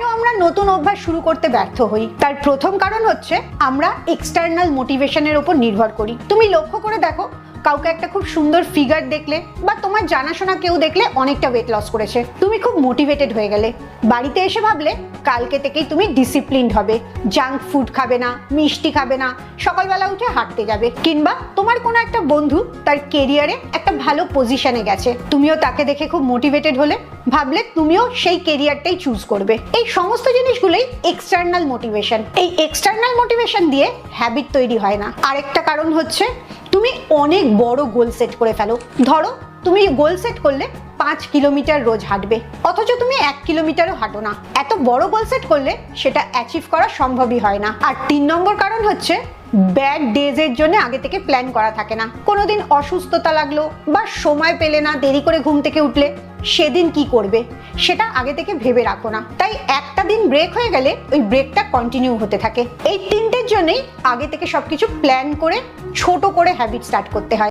কেন আমরা নতুন অভ্যাস শুরু করতে ব্যর্থ হই? তার প্রথম কারণ হচ্ছে আমরা এক্সটার্নাল মোটিভেশনের উপর নির্ভর করি। তুমি লক্ষ্য করে দেখো, কাউকে একটা খুব সুন্দর ফিগার দেখলে বা তোমার জানাশোনা কেউ দেখলে অনেকটা ওয়েট লস করেছে, তুমি খুব মোটিভেটেড হয়ে গেলে। বাড়িতে এসে ভাবলে কালকে থেকেই তুমি ডিসিপ্লিনড হবে, জাঙ্ক ফুড খাবে না, মিষ্টি খাবে না, সকালবেলা উঠে হাঁটতে যাবে। কিংবা তোমার কোনো একটা বন্ধু তার কেরিয়ারে একটা ভালো পজিশনে গেছে, তুমিও তাকে দেখে খুব মোটিভেটেড হলে, ভাবলে তুমিও সেই কেরিয়ারটাই চুজ করবে। এই সমস্ত জিনিসগুলোই এক্সটার্নাল মোটিভেশন। এই এক্সটার্নাল মোটিভেশন দিয়ে হ্যাবিট তৈরি হয় না। আরেকটা কারণ হচ্ছে তুমি অনেক বড় গোল সেট করে ফেলো। ধরো তুমি গোল সেট করলে 5 কিলোমিটার রোজ হাঁটবে, অথচ তুমি 1 কিলোমিটারও হাঁটো না। এত বড় গোল সেট করলে সেটা অ্যাচিভ করা সম্ভবই হয় না। আর 3 নম্বর কারণ হচ্ছে ব্যাড ডেজের জন্য আগে থেকে প্ল্যান করা থাকে না। কোনোদিন অসুস্থতা লাগলো বা সময় পেলে না, দেরি করে ঘুম থেকে উঠলে, সেদিন কি করবে সেটা আগে থেকে ভেবে রাখো না। তাই একটা দিন ব্রেক হয়ে গেলে ওই ব্রেকটা কন্টিনিউ হতে থাকে। এই তিনটের জন্যই আগে থেকে সবকিছু প্ল্যান করে ছোট করে হ্যাবিট স্টার্ট করতে হয়।